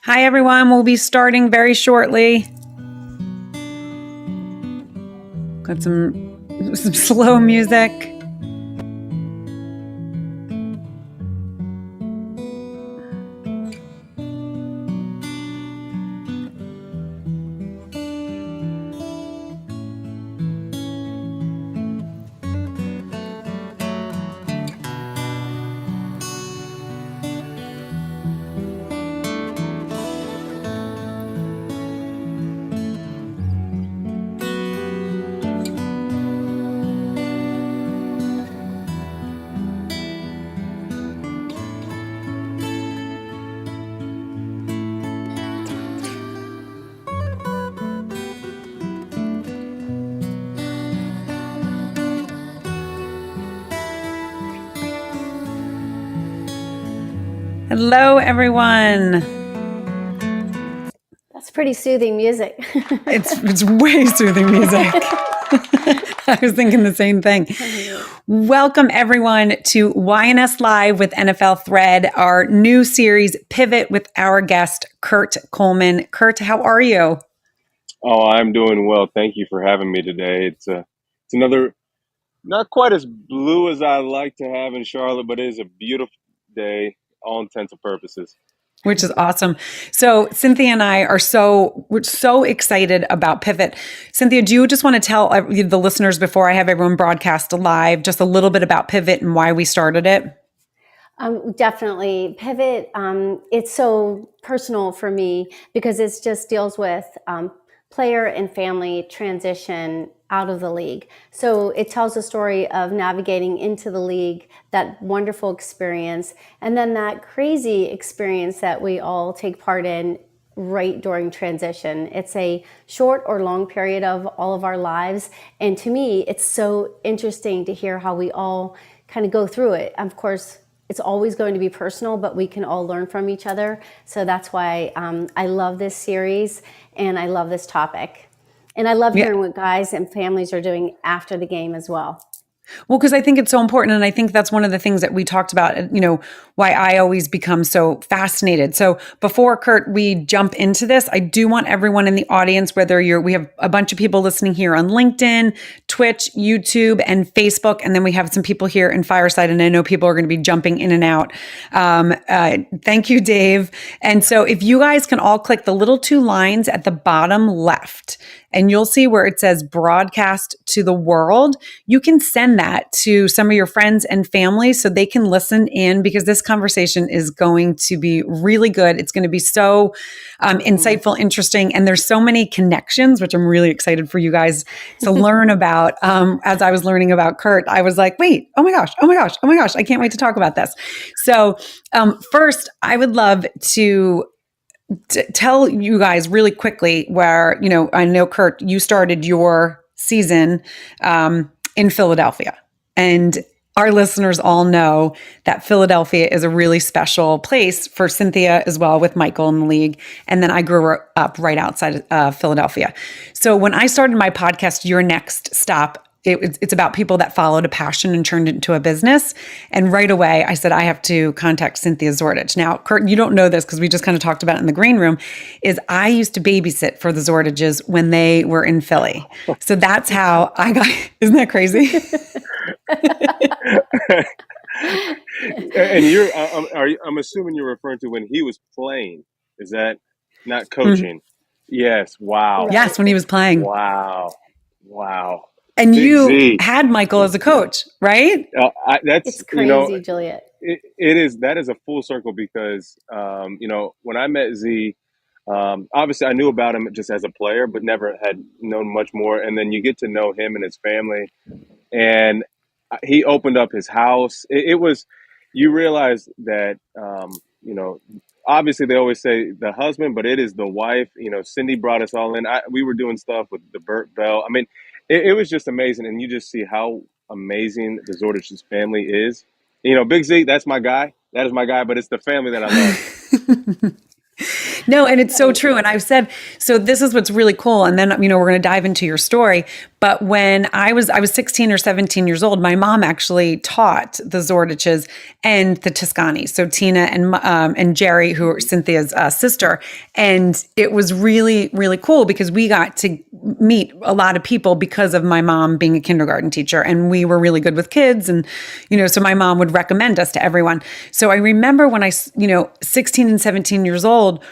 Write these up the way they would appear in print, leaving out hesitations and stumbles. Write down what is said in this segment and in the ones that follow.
Hi, everyone. We'll be starting very shortly. Got some slow music. Hello, everyone. That's pretty soothing music. It's way soothing music. I was thinking the same thing. Welcome, everyone, to YNS Live with NFL Thread, our new series, Pivot, with our guest, Kurt Coleman. Kurt, how are you? Oh, I'm doing well. Thank you for having me today. It's another, not quite as blue as I like to have in Charlotte, but it is a beautiful day, all intents and purposes. Which is awesome. So Cynthia and I we're so excited about Pivot. Cynthia, do you just want to tell the listeners before I have everyone broadcast live just a little bit about Pivot and why we started it? Definitely. Pivot, it's so personal for me because it just deals with player and family transition out of the league. So it tells a story of navigating into the league, that wonderful experience, and then that crazy experience that we all take part in right during transition. It's a short or long period of all of our lives. And to me, it's so interesting to hear how we all kind of go through it. Of course, it's always going to be personal, but we can all learn from each other. So that's why I love this series and I love this topic. And I love hearing what guys and families are doing after the game as well. Well, because I think it's so important. And I think that's one of the things that we talked about, why I always become so fascinated. So before, Kurt, we jump into this, I do want everyone in the audience, we have a bunch of people listening here on LinkedIn, Twitch, YouTube, and Facebook. And then we have some people here in Fireside, and I know people are going to be jumping in and out. Thank you, Dave. And so if you guys can all click the little two lines at the bottom left, and you'll see where it says broadcast to the world. You can send that to some of your friends and family so they can listen in, because this conversation is going to be really good. It's going to be so insightful, interesting, and there's so many connections, which I'm really excited for you guys to learn about. As I was learning about Kurt, I was like, wait, oh my gosh, I can't wait to talk about this. So first, I would love to tell you guys really quickly where, I know, Kurt, you started your season in Philadelphia. And our listeners all know that Philadelphia is a really special place for Cynthia as well, with Michael in the league. And then I grew up right outside of Philadelphia. So when I started my podcast, Your Next Stop, it's about people that followed a passion and turned it into a business. And right away, I said, I have to contact Cynthia Zordich. Now, Kurt, you don't know this because we just kind of talked about it in the green room, is I used to babysit for the Zordages when they were in Philly. So that's how I got, isn't that crazy? And I'm assuming you're referring to when he was playing. Is that not coaching? Mm-hmm. Yes. Wow. Yes, when he was playing. Wow. And Big you Z. Had Michael as a coach, right? It's crazy, Juliet. It is. That is a full circle because, when I met Z, obviously I knew about him just as a player, but never had known much more. And then you get to know him and his family, and he opened up his house. It was, you realize that, obviously they always say the husband, but it is the wife. Cindy brought us all in. We were doing stuff with the Burt Bell. I mean, it was just amazing. And you just see how amazing the Zordich's family is. Big Z, that's my guy. That is my guy, but it's the family that I love. No, and it's so true. And I've said, so this is what's really cool. And then, we're going to dive into your story. But when I was 16 or 17 years old, my mom actually taught the Zordiches and the Toscani. So Tina and Jerry, who are Cynthia's sister. And it was really, really cool because we got to meet a lot of people because of my mom being a kindergarten teacher. And we were really good with kids. And, so my mom would recommend us to everyone. So I remember when 16 and 17 years old,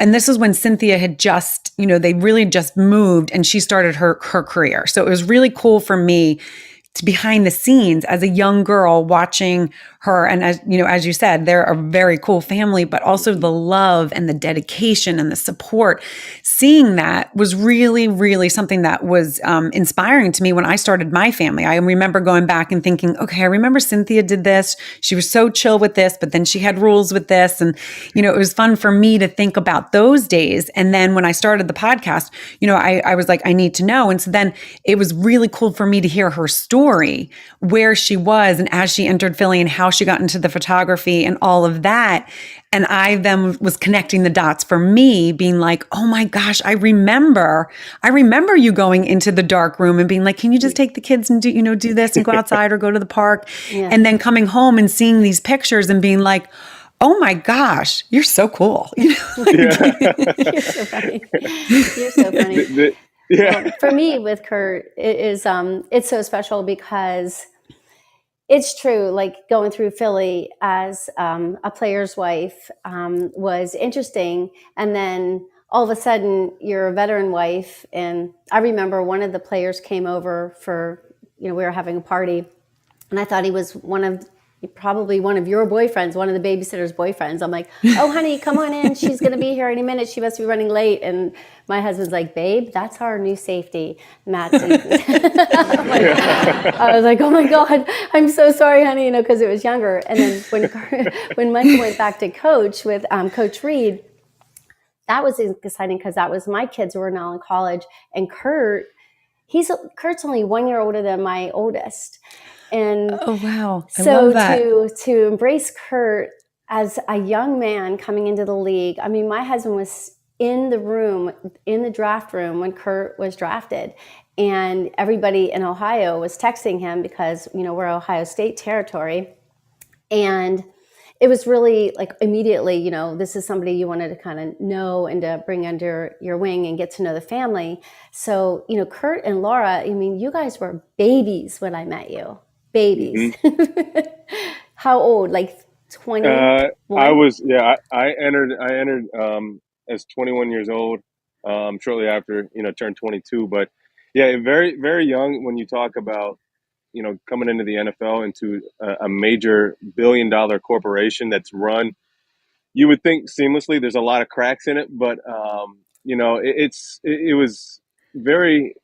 and this is when Cynthia had just, they really just moved and she started her career. So it was really cool for me to behind the scenes as a young girl watching her. And as you said, they're a very cool family, but also the love and the dedication and the support. Seeing that was really, really something that was inspiring to me when I started my family. I remember going back and thinking, okay, I remember Cynthia did this. She was so chill with this, but then she had rules with this. And, it was fun for me to think about those days. And then when I started the podcast, I was like, I need to know. And so then it was really cool for me to hear her story, where she was and as she entered Philly and how she got into the photography and all of that. And I then was connecting the dots for me, being like, oh my gosh, I remember you going into the dark room and being like, can you just take the kids and do this and go outside or go to the park? Yeah. And then coming home and seeing these pictures and being like, oh my gosh, you're so cool. You're so funny. You're so funny. Yeah. Well, for me with Kurt, it's so special because it's true, like going through Philly as a player's wife was interesting. And then all of a sudden you're a veteran wife. And I remember one of the players came over for, we were having a party and I thought he was probably one of your boyfriends, one of the babysitter's boyfriends. I'm like, oh, honey, come on in. She's going to be here any minute. She must be running late. And my husband's like, babe, that's our new safety. Matt's I was like, oh my God, I'm so sorry, honey, because it was younger. And then when Michael went back to coach with Coach Reed, that was exciting because that was my kids who were now in college. And Kurt's only 1 year older than my oldest. And oh, wow. I so love that. to embrace Kurt as a young man coming into the league. I mean, my husband was in the draft room when Kurt was drafted, and everybody in Ohio was texting him because, we're Ohio State territory. And it was really like immediately, this is somebody you wanted to kind of know and to bring under your wing and get to know the family. So, Kurt and Laura, you guys were babies when I met you. Babies. Mm-hmm. How old? Like 20? I entered as 21 years old, shortly after, turned 22. But yeah, very, very young when you talk about, coming into the NFL, into a major billion-dollar corporation that's run, you would think seamlessly. There's a lot of cracks in it, but it was very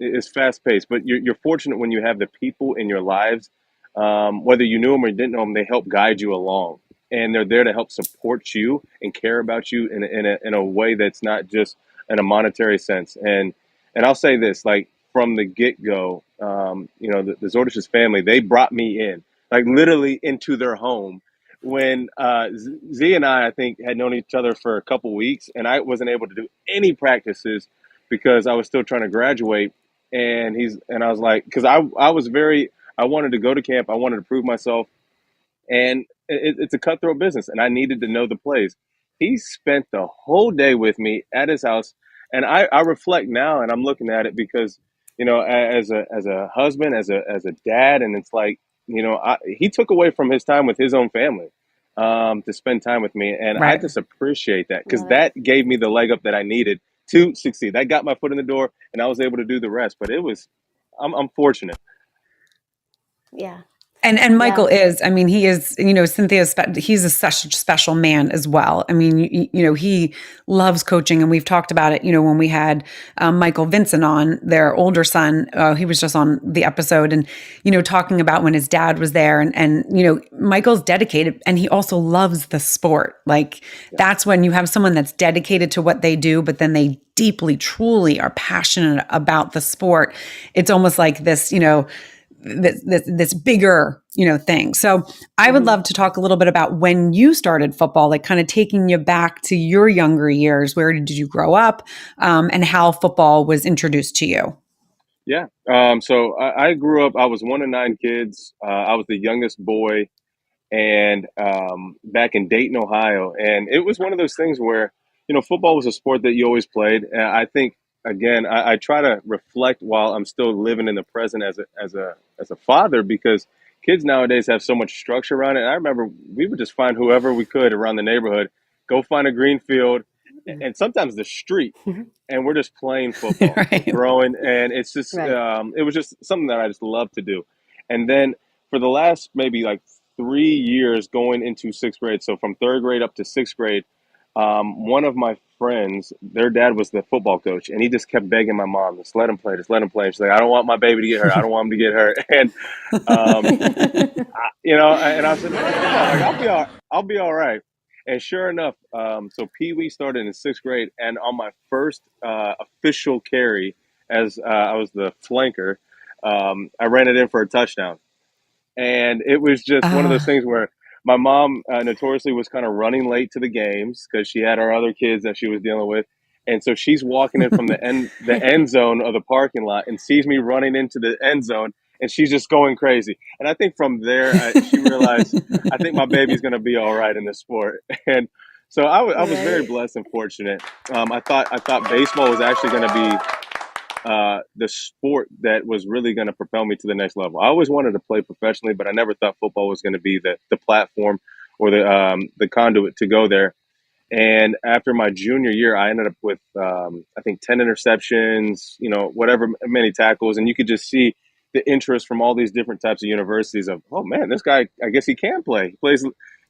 it's fast paced. But you're fortunate when you have the people in your lives, whether you knew them or didn't know them, they help guide you along, and they're there to help support you and care about you in a way that's not just in a monetary sense. And I'll say this, like from the get go, the Zordich's family, they brought me in, like literally into their home. When Z and I think, had known each other for a couple weeks, and I wasn't able to do any practices because I was still trying to graduate. And I was like, because I wanted to go to camp, I wanted to prove myself, and it's a cutthroat business, and I needed to know the plays. He spent the whole day with me at his house, and I reflect now, and I'm looking at it because, as a husband, as a dad, and it's like, he took away from his time with his own family to spend time with me. And right. I just appreciate that because that gave me the leg up that I needed to succeed. That got my foot in the door and I was able to do the rest. But I'm fortunate. Yeah. And Michael is, he is, Cynthia's, he's such a special man as well. He loves coaching, and we've talked about it, when we had Michael Vincent on, their older son, he was just on the episode and, talking about when his dad was there and Michael's dedicated and he also loves the sport. Like that's when you have someone that's dedicated to what they do, but then they deeply, truly are passionate about the sport. It's almost like this, this bigger, thing. So I would love to talk a little bit about when you started football, like kind of taking you back to your younger years. Where did you grow up, and how football was introduced to you? Yeah. So I grew up. I was one of nine kids. I was the youngest boy, and back in Dayton, Ohio. And it was one of those things where, football was a sport that you always played. And I think, again, I try to reflect while I'm still living in the present as a father, because kids nowadays have so much structure around it. And I remember we would just find whoever we could around the neighborhood, go find a green field, and sometimes the street, and we're just playing football and Right. throwing. And it's just, Right. it was just something that I just love to do. And then for the last maybe like 3 years going into sixth grade, so from third grade up to sixth grade, one of my friends, their dad was the football coach, and he just kept begging my mom, just let him play, just let him play. And she's like, I don't want my baby to get hurt. I don't want him to get hurt. And um, and I said, no, come on, like I'll be all right. And sure enough, so Pee Wee started in sixth grade, and on my first official carry, as I was the flanker, I ran it in for a touchdown. And it was just one of those Ah. things where my mom notoriously was kind of running late to the games because she had our other kids that she was dealing with. And so she's walking in from the end zone of the parking lot and sees me running into the end zone, and she's just going crazy. And I think from there she realized, I think my baby's going to be all right in this sport. And so I was very Right. blessed and fortunate. I thought baseball was actually going to be the sport that was really going to propel me to the next level. I always wanted to play professionally, but I never thought football was going to be the platform or the conduit to go there. And after my junior year, I ended up with I think 10 interceptions, whatever many tackles, and you could just see the interest from all these different types of universities of, oh man, this guy, I guess he can play. He plays.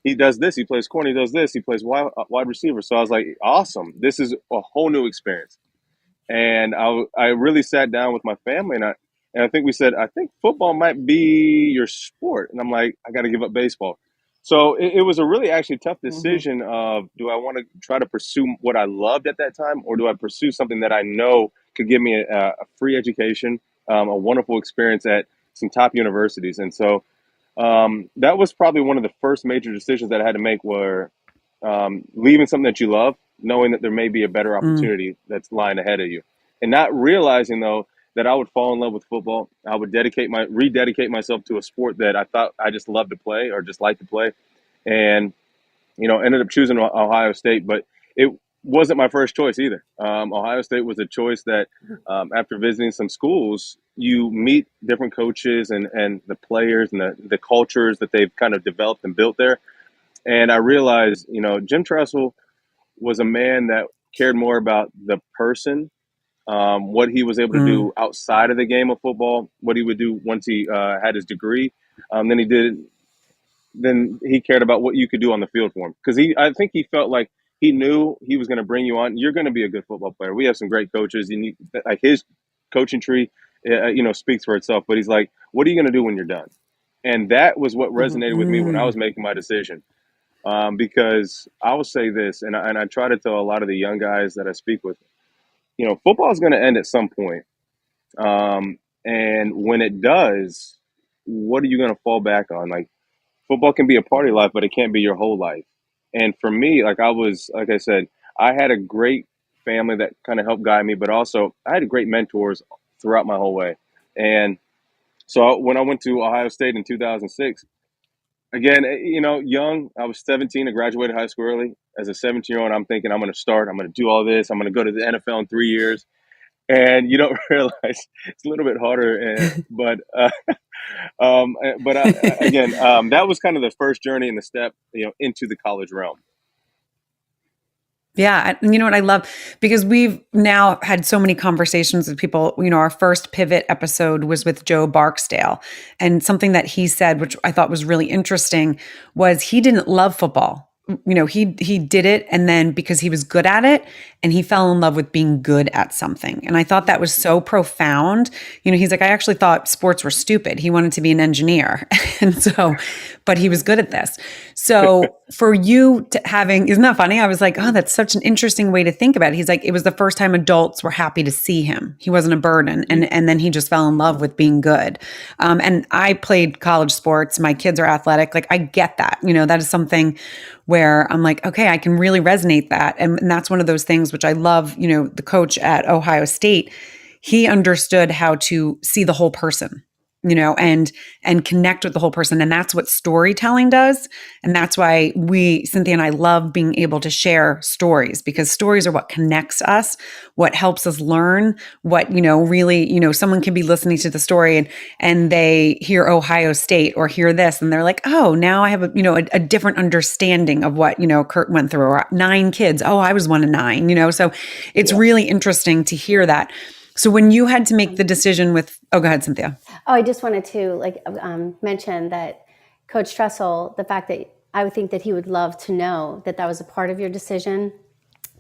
He does this. He plays corner. He does this. He plays wide receiver. So I was like, awesome. This is a whole new experience. And I really sat down with my family, and I think we said, I think football might be your sport. And I'm like, I got to give up baseball. So it was a really actually tough Hmm. decision of, do I want to try to pursue what I loved at that time, or do I pursue something that I know could give me a free education, a wonderful experience at some top universities. And so that was probably one of the first major decisions that I had to make, were leaving something that you love, knowing that there may be a better Mm. opportunity that's lying ahead of you, and not realizing though that I would fall in love with football. I would rededicate myself to a sport that I thought I just loved to play or just like to play, and ended up choosing Ohio State, but it wasn't my first choice either. Ohio State was a choice that, after visiting some schools, you meet different coaches and the players and the cultures that they've kind of developed and built there. And I realized, Jim Tressel was a man that cared more about the person, what he was able to Mm. do outside of the game of football, what he would do once he had his degree, than he did. Then he cared about what you could do on the field for him, because I think he felt like he knew he was going to bring you on. You're going to be a good football player. We have some great coaches, and like his coaching tree, speaks for itself. But he's like, what are you going to do when you're done? And that was what Hmm. resonated with me when I Mm. was making my decision. Because I will say this, and I try to tell a lot of the young guys that I speak with, football is going to end at some point. And when it does, what are you going to fall back on? Like, football can be a part of your life, but it can't be your whole life. And for me, like I said, I had a great family that kind of helped guide me, but also I had great mentors throughout my whole way. And so when I went to Ohio State in 2006, again, young, I was 17. I graduated high school early. As a 17-year-old, I'm thinking, I'm going to start. I'm going to do all this. I'm going to go to the NFL in 3 years. And you don't realize it's a little bit harder. Again, that was kind of the first journey and the step, into the college realm. Yeah. And you know what I love? Because we've now had so many conversations with people. Our first pivot episode was with Joe Barksdale. And something that he said, which I thought was really interesting, was he didn't love football. He did it, and then because he was good at it, and he fell in love with being good at something. And I thought that was so profound. He's like, I actually thought sports were stupid. He wanted to be an engineer. And so, but he was good at this. So for you to isn't that funny? I was like, oh, that's such an interesting way to think about it. He's like, it was the first time adults were happy to see him. He wasn't a burden. And then he just fell in love with being good. And I played college sports. My kids are athletic. Like, I get that. That is something where I'm like, okay, I can really resonate that. And that's one of those things which I love, the coach at Ohio State, he understood how to see the whole person, and connect with the whole person. And that's what storytelling does. And that's why Cynthia and I love being able to share stories, because stories are what connects us, what helps us learn, what, really, someone can be listening to the story and they hear Ohio State or hear this and they're like, oh, now I have a different understanding of what, Kurt went through, or 9 kids. Oh, I was one of 9, so it's Yeah. really interesting to hear that. So when you had to make the decision go ahead, Cynthia. Oh, I just wanted to mention that Coach Tressel, the fact that I would think that he would love to know that that was a part of your decision,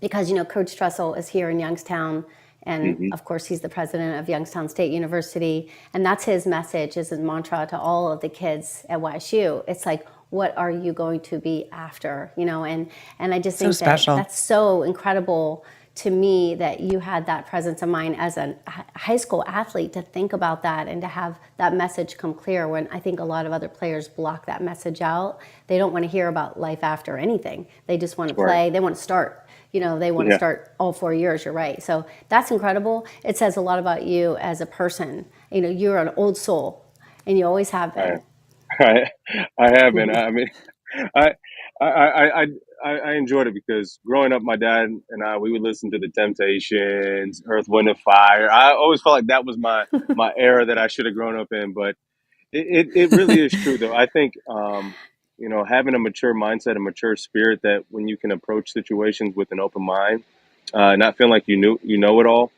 because Coach Tressel is here in Youngstown, and Hmm. of course he's the president of Youngstown State University, and that's his message, his mantra to all of the kids at YSU. It's like, what are you going to be after? And I just So think that special. that's so incredible to me, that you had that presence of mind as a high school athlete to think about that and to have that message come clear, when I think a lot of other players block that message out. They don't want to hear about life after anything. They just want to Right. play. They want to start. They want to Yeah. start all 4 years. You're right. So that's incredible. It says a lot about you as a person. You're an old soul, and you always have I, been. I, I have been. I mean, I, I, I, I, I enjoyed it because growing up, my dad and I, we would listen to the Temptations, Earth, Wind, and Fire. I always felt like that was my era that I should have grown up in. But it really is true, though. I think, having a mature mindset, a mature spirit, that when you can approach situations with an open mind, not feeling like you know it all,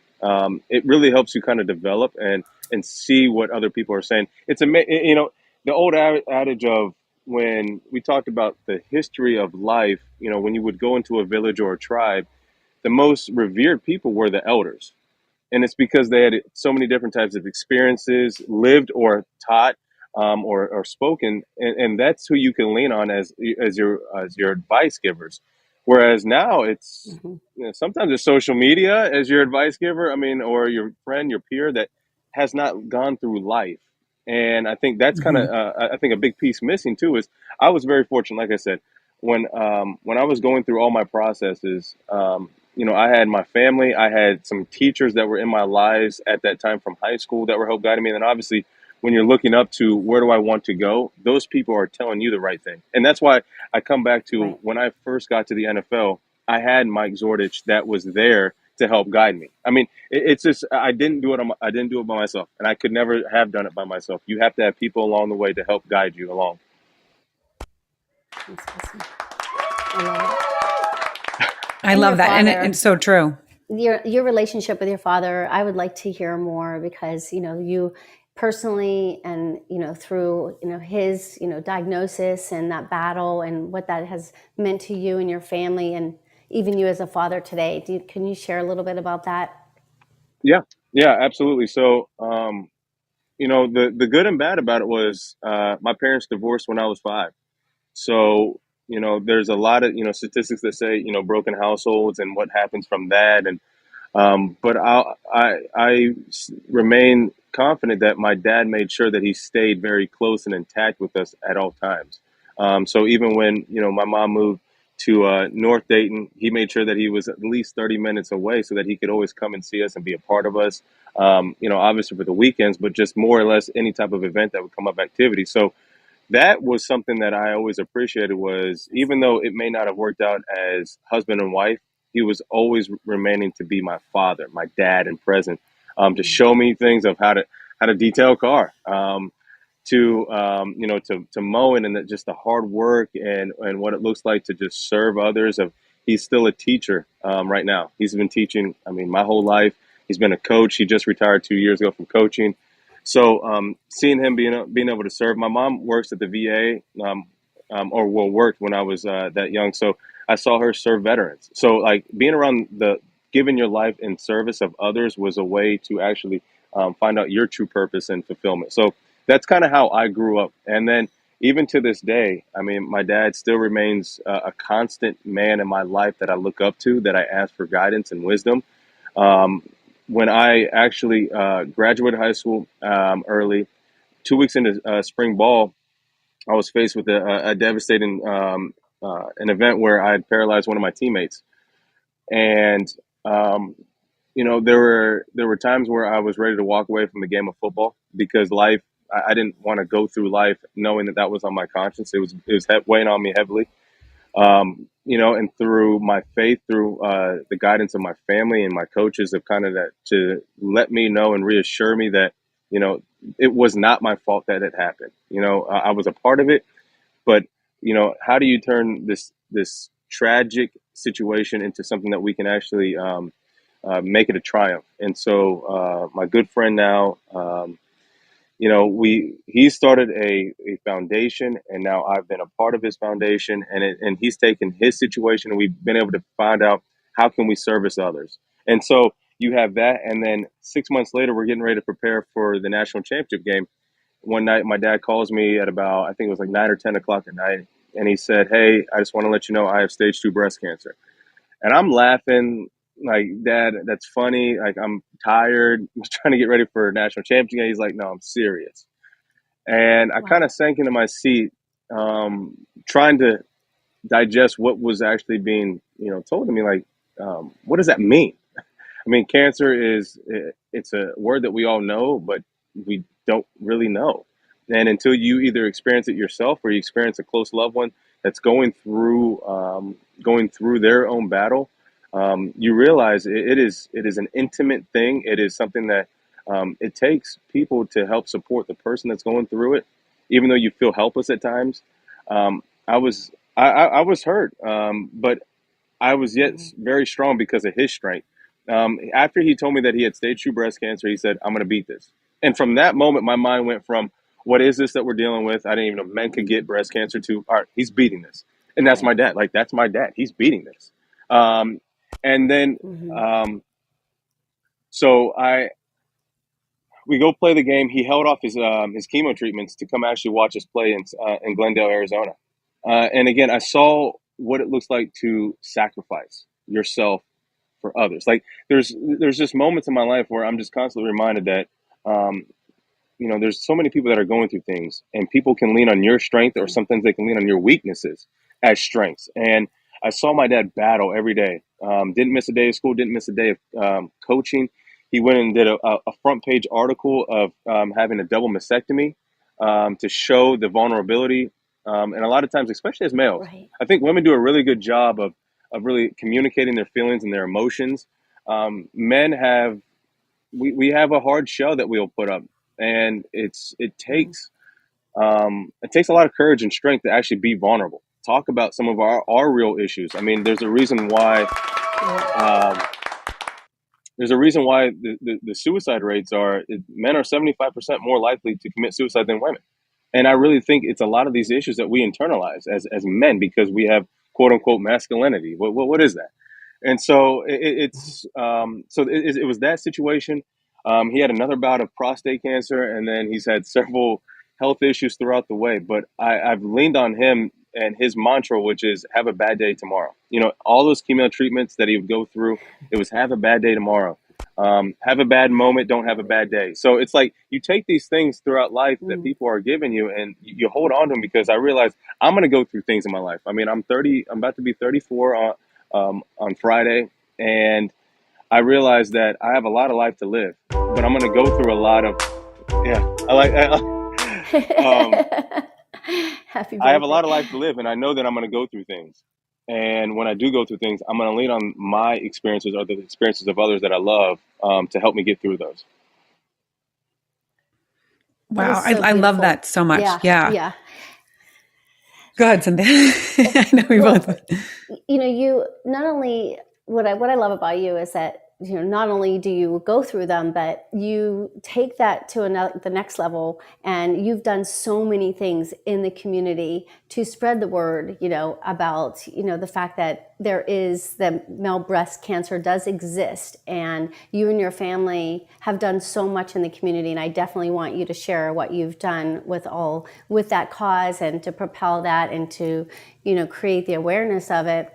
it really helps you kind of develop and see what other people are saying. It's the old adage of, when we talked about the history of life, when you would go into a village or a tribe, the most revered people were the elders, and it's because they had so many different types of experiences, lived or taught, or spoken, and that's who you can lean on as your advice givers. Whereas now it's, Mhm. sometimes it's social media as your advice giver. I mean, or your friend, your peer that has not gone through life. And I think that's kind of, Mhm. I think a big piece missing too is, I was very fortunate, like I said, when I was going through all my processes. I had my family, I had some teachers that were in my lives at that time from high school that were help guiding me. And then obviously, when you're looking up to where do I want to go, those people are telling you the right thing. And that's why I come back to, Right. when I first got to the NFL, I had Mike Zordich that was there to help guide me. I mean, it's just, I didn't do it by myself, and I could never have done it by myself. You have to have people along the way to help guide you along. That's awesome. I love it. I And love your that. And father, it's so true. your relationship with your father, I would like to hear more, because you personally, and through his diagnosis and that battle, and what that has meant to you and your family, and even you as a father today. Can you share a little bit about that? Yeah, yeah, absolutely. So, the good and bad about it was, my parents divorced when I was 5. So, there's a lot of, statistics that say, broken households and what happens from that. And but I remain confident that my dad made sure that he stayed very close and intact with us at all times. So even when, my mom moved to North Dayton, he made sure that he was at least 30 minutes away so that he could always come and see us and be a part of us. Obviously for the weekends, but just more or less any type of event that would come up, activity. So that was something that I always appreciated, was even though it may not have worked out as husband and wife, he was always remaining to be my father, my dad, and present, to show me things of how to detail a car, to mowing, and just the hard work and what it looks like to just serve others. He's still a teacher, right now. He's been teaching, I mean, my whole life. He's been a coach. He just retired 2 years ago from coaching. So, seeing him being able to serve. My mom works at the VA, or well, worked when I was that young. So I saw her serve veterans. So, like, being around giving your life in service of others was a way to actually, find out your true purpose and fulfillment. So that's kind of how I grew up. And then even to this day, I mean, my dad still remains a constant man in my life that I look up to, that I ask for guidance and wisdom. Um, when I actually graduated high school, early, 2 weeks into spring ball, I was faced with a devastating, an event where I had paralyzed one of my teammates. And, um, there were times where I was ready to walk away from the game of football because life. I didn't want to go through life knowing that was on my conscience. It was weighing on me heavily. And through my faith, through the guidance of my family and my coaches, have kind of that to let me know and reassure me that you know it was not my fault that it happened. I was a part of it, but how do you turn this tragic situation into something that we can actually make it a triumph? And so, my good friend now. He started a foundation, and now I've been a part of his foundation, and he's taken his situation, and we've been able to find out how can we service others. And so you have that, and then 6 months later, we're getting ready to prepare for the national championship game. One night, my dad calls me at about, I think it was like 9 or 10 o'clock at night, and he said, "Hey, I just want to let you know I have stage 2 breast cancer." And I'm laughing like, "Dad, that's funny. Like, I'm tired. I'm trying to get ready for a national championship game." He's like, "No, I'm serious." And I kind Wow. of sank into my seat, trying to digest what was actually being, told to me. Like, what does that mean? I mean, cancer it's a word that we all know, but we don't really know. And until you either experience it yourself or you experience a close loved one that's going through their own battle, you realize it is an intimate thing. It is something that it takes people to help support the person that's going through it, even though you feel helpless at times. I was hurt, but I was yet Mhm. very strong because of his strength. After he told me that he had stage 2 breast cancer, he said, "I'm going to beat this." And from that moment, my mind went from, "What is this that we're dealing with? I didn't even know men could get breast cancer," to, "All right, he's beating this." And that's my Right. dad. Like, that's my dad. He's beating this. Um, and then, Hmm. um, so we go play the game. He held off his chemo treatments to come actually watch us play in Glendale, Arizona. And again, I saw what it looks like to sacrifice yourself for others. Like, there's just moments in my life where I'm just constantly reminded that um, there's so many people that are going through things, and people can lean on your strength, or sometimes they can lean on your weaknesses as strengths. And I saw my dad battle every day. Didn't miss a day of school, didn't miss a day of coaching. He went and did a front page article of having a double mastectomy to show the vulnerability. And a lot of times, especially as males, Right. I think women do a really good job of really communicating their feelings and their emotions. Men have we have a hard show that we'll put up, and Mhm. it takes a lot of courage and strength to actually be vulnerable, talk about some of our real issues. I mean, Yeah. um, there's a reason why the suicide rates are, men are 75% more likely to commit suicide than women. And I really think it's a lot of these issues that we internalize as men because we have quote unquote masculinity. What is that? And so it was that situation. He had another bout of prostate cancer, and then he's had several health issues throughout the way. But I've leaned on him and his mantra, which is "have a bad day tomorrow." All those chemo treatments that he would go through, it was "have a bad day tomorrow." Have a bad moment, don't have a Right. bad day. So it's like you take these things throughout life that Mm. people are giving you, and you hold on to them, because I realize I'm going to go through things in my life. I mean, I'm 30. I'm about to be 34 on Friday, and I realized that I have a lot of life to live, but I'm going to go through a lot of, yeah. Um, Happy I have a birthday. lot of life to live, and I know that I'm going to go through things. And when I do go through things, I'm going to lean on my experiences or the experiences of others that I love, to help me get through those. That Wow. is so I love beautiful. that so much. Yeah. Yeah. Yeah. Go ahead, Cynthia. I know we Well, both. you not only what I love about you is that not only do you go through them, but you take that to the next level, and you've done so many things in the community to spread the word, about the fact that the male breast cancer does exist, and you and your family have done so much in the community. And I definitely want you to share what you've done with that cause, and to propel that, and to create the awareness of it.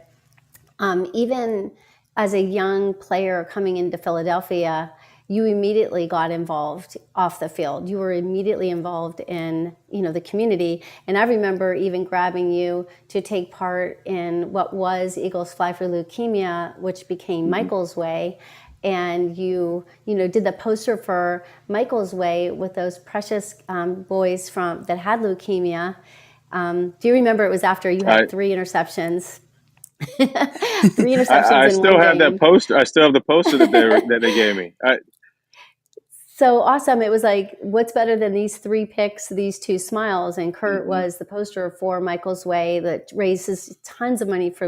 Even as a young player coming into Philadelphia, you immediately got involved off the field. You were immediately involved in the community, and I remember even grabbing you to take part in what was Eagles Fly for Leukemia, which became Michael's Way. and you know, did the poster for Michael's Way with those precious boys from that had leukemia. Do you remember it was after you I had three interceptions? Three interceptions I in one still have that game. poster. I still have the poster that they gave me. So awesome. It was like, what's better than these three picks, these two smiles? And Kurt Mhm. was the poster for Michael's Way that raises tons of money for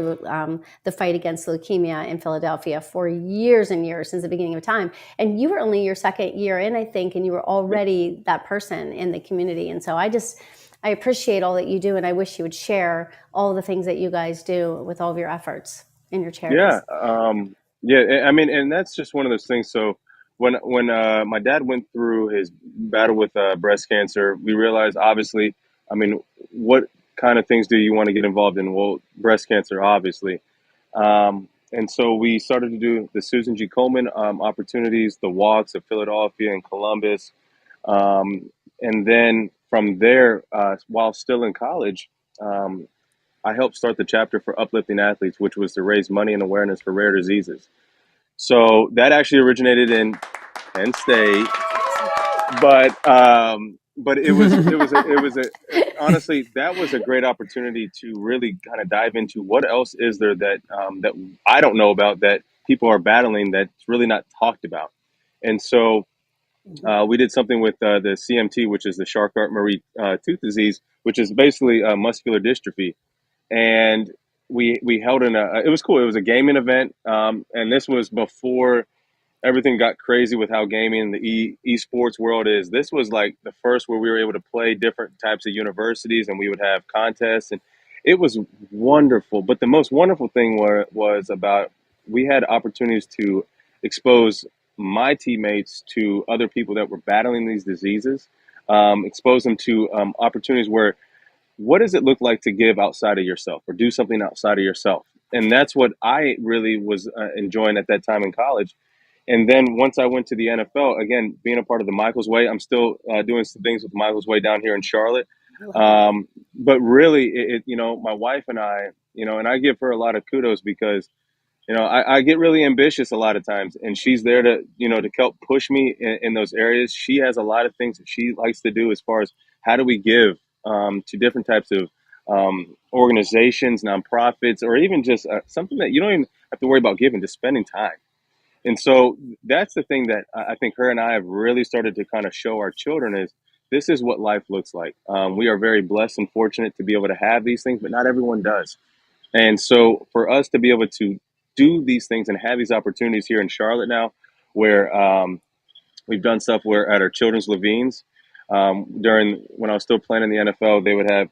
the fight against leukemia in Philadelphia for years and years since the beginning of time. And you were only your second year in, I think, and you were already that person in the community. And so I appreciate all that you do. And I wish you would share all the things that you guys do with all of your efforts in your Yeah, charities. yeah. I mean, and that's just one of those things. So when my dad went through his battle with breast cancer, we realized, obviously, I mean, what kind of things do you want to get involved in? Well, breast cancer, obviously. And so we started to do the Susan G. Coleman opportunities, the walks of Philadelphia and Columbus, um, and then from there, while still in college. Um, I helped start the chapter for Uplifting Athletes, which was to raise money and awareness for rare diseases. So that actually originated in Penn State, but it was a honestly, that was a great opportunity to really kind of dive into what else is there that I don't know about, that people are battling, that's really not talked about. And so we did something with the CMT, which is the Charcot-Marie tooth disease, which is basically muscular dystrophy. And we held it was cool. It was a gaming event, and this was before everything got crazy with how gaming in the esports world is. This was like the first where we were able to play different types of universities, and we would have contests, and it was wonderful. But the most wonderful thing was about, we had opportunities to expose my teammates to other people that were battling these diseases, expose them to opportunities where, what does it look like to give outside of yourself or do something outside of yourself? And that's what I really was enjoying at that time in college. And then once I went to the NFL, again, being a part of the Michael's Way, I'm still doing some things with Michael's Way down here in Charlotte. Love it. But really, my wife and I, and I give her a lot of kudos because I get really ambitious a lot of times, and she's there to help push me in those areas. She has a lot of things that she likes to do as far as how do we give to different types of organizations, nonprofits, or even just something that you don't even have to worry about giving, just spending time. And so that's the thing that I think her and I have really started to kind of show our children is, this is what life looks like. We are very blessed and fortunate to be able to have these things, but not everyone does. And so for us to be able to do these things and have these opportunities here in Charlotte now, where we've done stuff where at our children's Levines, during when I was still playing in the NFL, they would have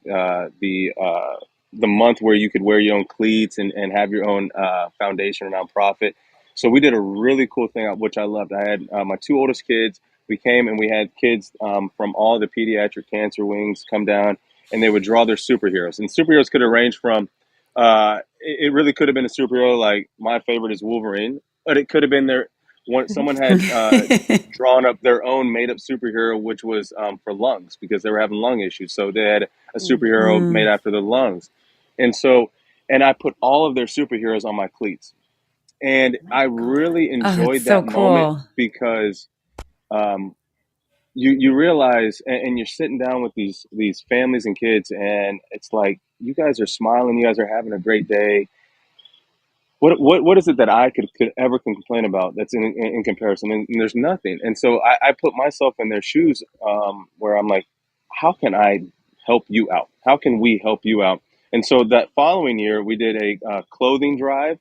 the month where you could wear your own cleats and have your own foundation or nonprofit. So we did a really cool thing, which I loved. I had my two oldest kids. We came and we had kids from all the pediatric cancer wings come down, and they would draw their superheroes. And superheroes could have ranged from it really could have been a superhero, like my favorite is Wolverine, but it could have been someone had drawn up their own made up superhero, which was for lungs because they were having lung issues. So they had a superhero made Mm. after the lungs. And so, and I put all of their superheroes on my cleats. And Oh my I God. really Oh, that's enjoyed so that moment cool. because um, you realize, and you're sitting down with these families and kids, and it's like, you guys are smiling, you guys are having a great day. What is it that I could ever complain about that's in comparison? And there's nothing. And so I put myself in their shoes, where I'm like, how can I help you out? How can we help you out? And so that following year, we did a clothing drive.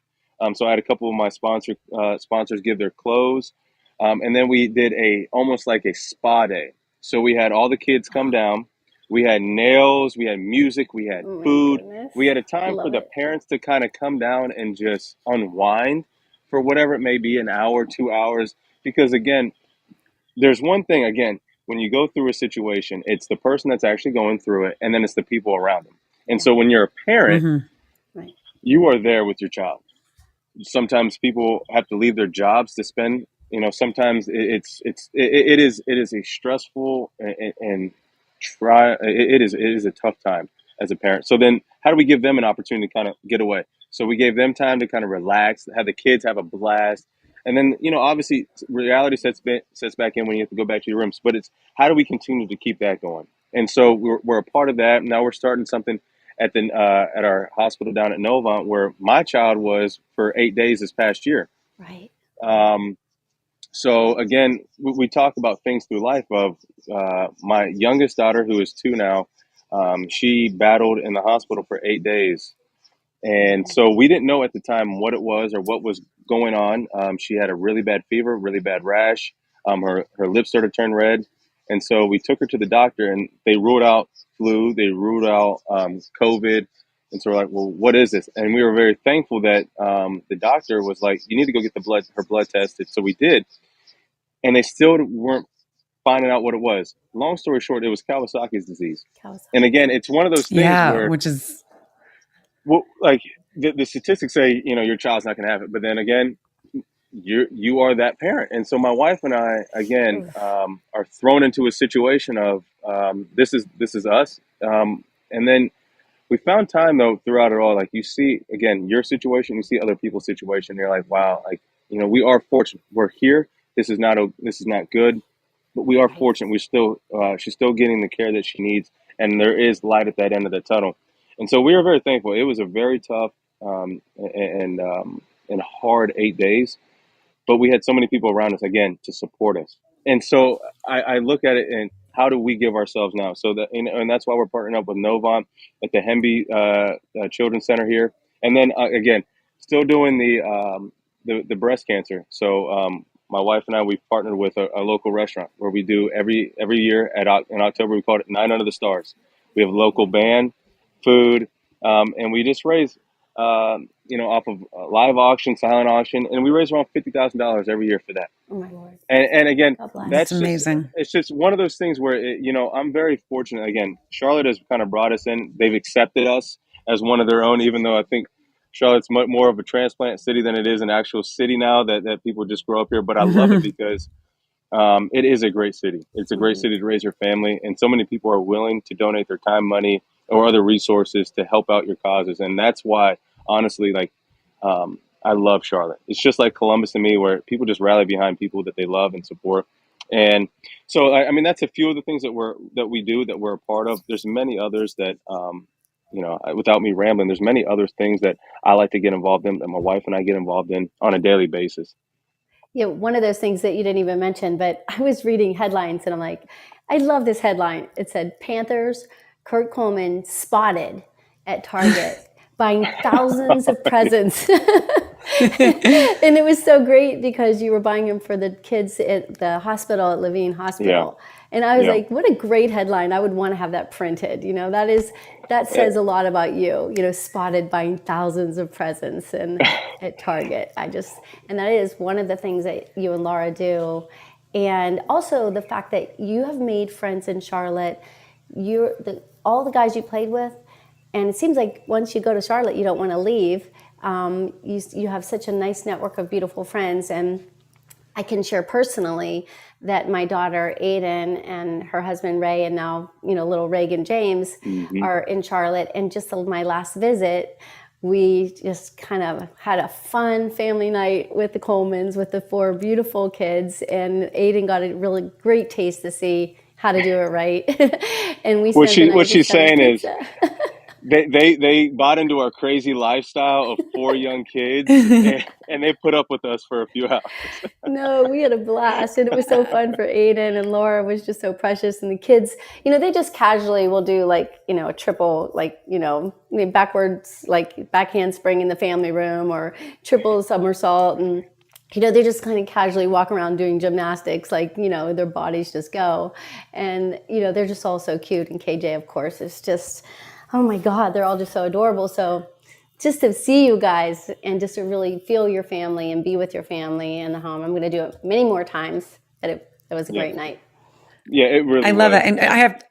So I had a couple of my sponsors give their clothes, and then we did a almost like a spa day. So we had all the kids come down. We had nails, we had music, we had Oh my food, goodness. we had a time for Love the it. parents to kind of come down and just unwind for whatever it may be, an hour, 2 hours. Because again, there's one thing, again, when you go through a situation, it's the person that's actually going through it, and then it's the people around them. And Yeah. so when you're a parent, Hmm. Right. you are there with your child. Sometimes people have to leave their jobs to spend, sometimes it is a stressful and it is a tough time as a parent. So then how do we give them an opportunity to kind of get away? So we gave them time to kind of relax, have the kids have a blast, And then, obviously reality sets back in when you have to go back to your rooms. But it's how do we continue to keep that going? And so we're a part of that. Now we're starting something at our hospital down at Novant, where my child was for 8 days this past year. Right. Um, so again, we talk about things through life of my youngest daughter, who is 2 now. She battled in the hospital for 8 days. And so we didn't know at the time what it was or what was going on. She had a really bad fever, really bad rash. Her lips started to turn red. And so we took her to the doctor, and they ruled out flu. They ruled out COVID. And so we're like, well, what is this? And we were very thankful that the doctor was like, you need to go get her blood tested. So we did. And they still weren't finding out what it was. Long story short, it was Kawasaki's disease. And again, it's one of those things Yeah, where, which is well, like the statistics say, your child's not going to have it. But then again, you are that parent. And so my wife and I, again, are thrown into a situation of this is us. And then we found time, though, throughout it all. Like, you see, again, your situation, you see other people's situation. You're like, wow, like, we are fortunate. We're here. This is not good, but we are fortunate. She's still getting the care that she needs, and there is light at that end of the tunnel. And so we are very thankful. It was a very tough and hard 8 days, but we had so many people around us, again, to support us. And so I look at it and how do we give ourselves now? So and that's why we're partnering up with Novant at the Hemby Children's Center here. And then again, still doing the breast cancer. So my wife and I, we've partnered with a local restaurant where we do every year in October, we call it Night Under the Stars. We have a local band, food, and we just raise off of live auction, silent auction, and we raise around $50,000 every year for that. Oh my Lord. And again, that's amazing. It's just one of those things where I'm very fortunate. Again, Charlotte has kind of brought us in. They've accepted us as one of their own, even though I think Charlotte's much more of a transplant city than it is an actual city now that people just grow up here. But I love it because it is a great city. It's a great city to raise your family, and so many people are willing to donate their time, money, or other resources to help out your causes. And that's why, honestly, like, I love Charlotte. It's just like Columbus to me, where people just rally behind people that they love and support. And so, I mean, that's a few of the things that we do, that we're a part of. There's many others that, without me rambling, there's many other things that I like to get involved in, that my wife and I get involved in on a daily basis. Yeah, one of those things that you didn't even mention, but I was reading headlines and I'm like, I love this headline. It said, Panthers, Kurt Coleman spotted at Target buying thousands of presents. And it was so great because you were buying them for the kids at the hospital, at Levine Hospital. Yeah. And I was like, what a great headline. I would want to have that printed. That says a lot about you, spotted buying thousands of presents and at Target. And that is one of the things that you and Laura do. And also the fact that you have made friends in Charlotte. All the guys you played with, and it seems like once you go to Charlotte, you don't want to leave. You have such a nice network of beautiful friends. And I can share personally that my daughter Aiden and her husband Ray, and now little Reagan James, are in Charlotte. And just my last visit, we just kind of had a fun family night with the Colemans, with the 4 beautiful kids. And Aiden got a really great taste to see how to do it right. And we what she's saying is they bought into our crazy lifestyle of 4 young kids, and they put up with us for a few hours. No, we had a blast, and it was so fun for Aiden, and Laura was just so precious. And the kids, they just casually will do a triple, backwards, back handspring in the family room, or triple somersault, and they just kind of casually walk around doing gymnastics, their bodies just go. And, they're just all so cute. And KJ, of course, is just, oh my God, they're all just so adorable. So just to see you guys and just to really feel your family and be with your family in the home. I'm going to do it many more times. It was a great night. Yeah, it really I love it. And I have,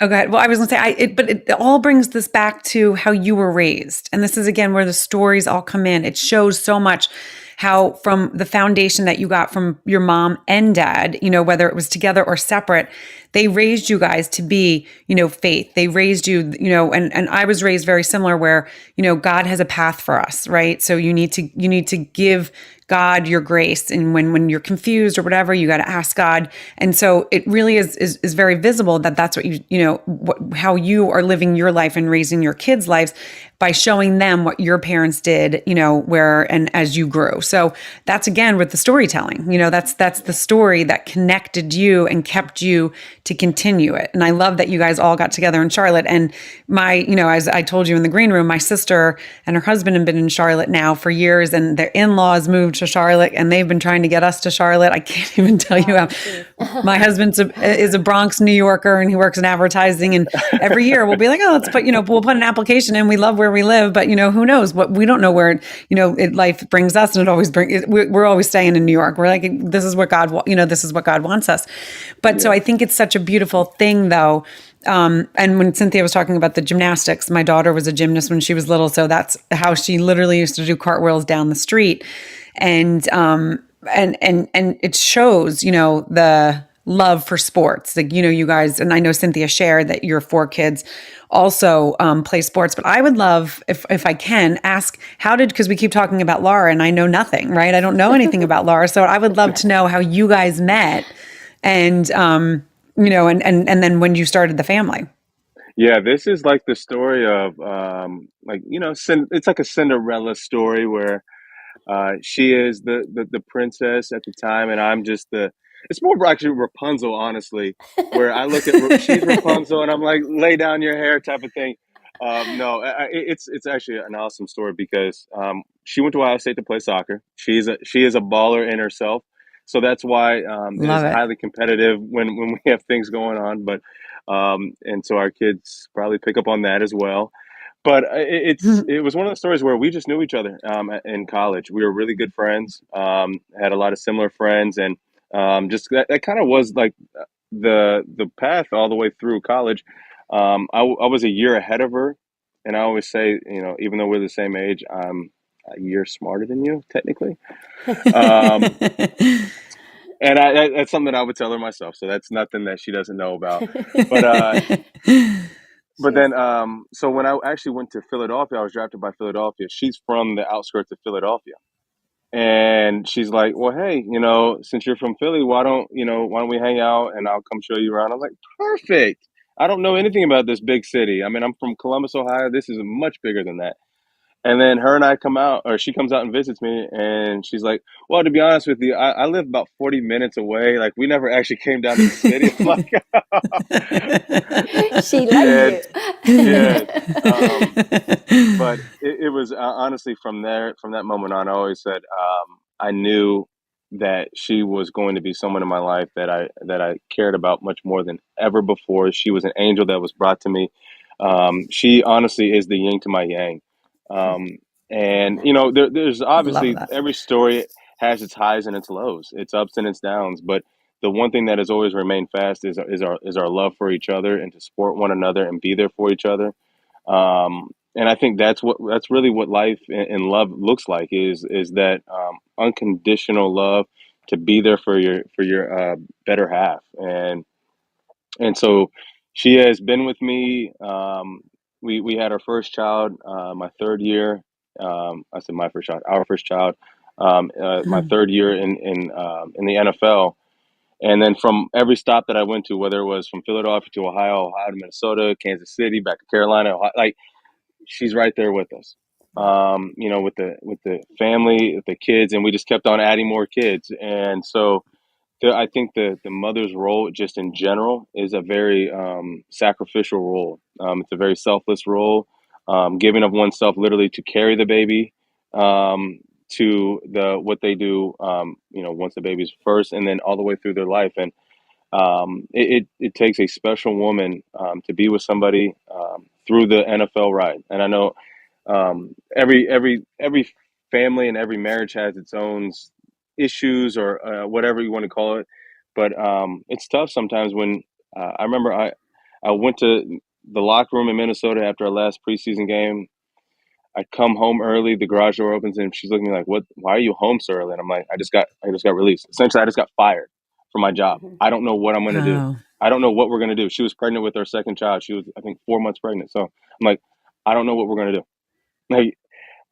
oh, go ahead. Well, I was going to say, but it all brings this back to how you were raised. And this is, again, where the stories all come in. It shows so much how from the foundation that you got from your mom and dad, whether it was together or separate, they raised you guys to be, faith. They raised you, and I was raised very similar where, God has a path for us, right? So you need to give God, your grace. And when you're confused or whatever, you got to ask God. And so it really is very visible that that's what how you are living your life and raising your kids' lives by showing them what your parents did, where and as you grew. So that's again with the storytelling. That's the story that connected you and kept you to continue it. And I love that you guys all got together in Charlotte. And as I told you in the green room, my sister and her husband have been in Charlotte now for years, and their in-laws moved to Charlotte, and they've been trying to get us to Charlotte. I can't even tell you how. My husband is a Bronx New Yorker, and he works in advertising. And every year we'll be like, oh, we'll put an application in. We love where we live, but who knows what, we don't know where, life brings us. And it always we're always staying in New York. We're like, this is what this is what God wants us. But so I think it's such a beautiful thing though. And when Cynthia was talking about the gymnastics, my daughter was a gymnast when she was little. So that's how she literally used to do cartwheels down the street. And it shows, the love for sports. Like, you guys, and I know Cynthia shared that your 4 kids also play sports, but I would love, if I can, ask because we keep talking about Laura and I know nothing, right? I don't know anything about Laura. So I would love to know how you guys met and, and then when you started the family. Yeah, this is like the story of it's like a Cinderella story where she is the princess at the time, and I'm just the. It's more actually Rapunzel, honestly, where I look at she's Rapunzel, and I'm like, lay down your hair type of thing. No, it's actually an awesome story because she went to Ohio State to play soccer. She is a baller in herself, so that's why it is Love it. highly competitive when we have things going on. But and so our kids probably pick up on that as well. But it was one of the stories where we just knew each other in college. We were really good friends, had a lot of similar friends, and just that kind of was like the path all the way through college. I was a year ahead of her, and I always say, even though we're the same age, I'm a year smarter than you, technically. Um, and that's something that I would tell her myself. So that's nothing that she doesn't know about. But But She's then, so when I actually went to Philadelphia, I was drafted by Philadelphia. She's from the outskirts of Philadelphia, and she's like, "Well, hey, since you're from Philly, why don't we hang out and I'll come show you around?" I'm like, "Perfect." I don't know anything about this big city. I mean, I'm from Columbus, Ohio. This is much bigger than that. And then her and I come out, or she comes out and visits me, and she's like, "Well, to be honest with you, I live about 40 minutes away. Like, we never actually came down to the city." I'm like, she liked and you. yeah, but it was honestly from that moment on, I always said I knew that she was going to be someone in my life that I cared about much more than ever before. She was an angel that was brought to me. She honestly is the yin to my yang. Um, and there's Love obviously that. every story has its highs and its lows, its ups and its downs. But the one thing that has always remained fast is our love for each other and to support one another and be there for each other. And I think that's really what life and love looks like is that unconditional love to be there for your better half. And so she has been with me. We had our first child my third year. I said my first child, our first child. My third year in the NFL. And then from every stop that I went to, whether it was from Philadelphia to Ohio, Ohio to Minnesota, Kansas City, back to Carolina, Ohio, like she's right there with us. With the family, with the kids, and we just kept on adding more kids. And so I think the mother's role, just in general, is a very sacrificial role. It's a very selfless role, giving of oneself literally to carry the baby, to the what they do, once the baby's first, and then all the way through their life. And it takes a special woman to be with somebody through the NFL ride. And I know every family and every marriage has its own issues or whatever you want to call it, but it's tough sometimes when I remember I went to the locker room in Minnesota after our last preseason game. I come home early, the garage door opens, and she's looking at me like, "What? Why are you home so early?" And I'm like, I just got released. Essentially, I just got fired from my job. I don't know what I'm going to do. Oh, I don't know what we're going to do. She was pregnant with our second child. She was, I think, 4 months pregnant. So I'm like, I don't know what we're going to do. Like,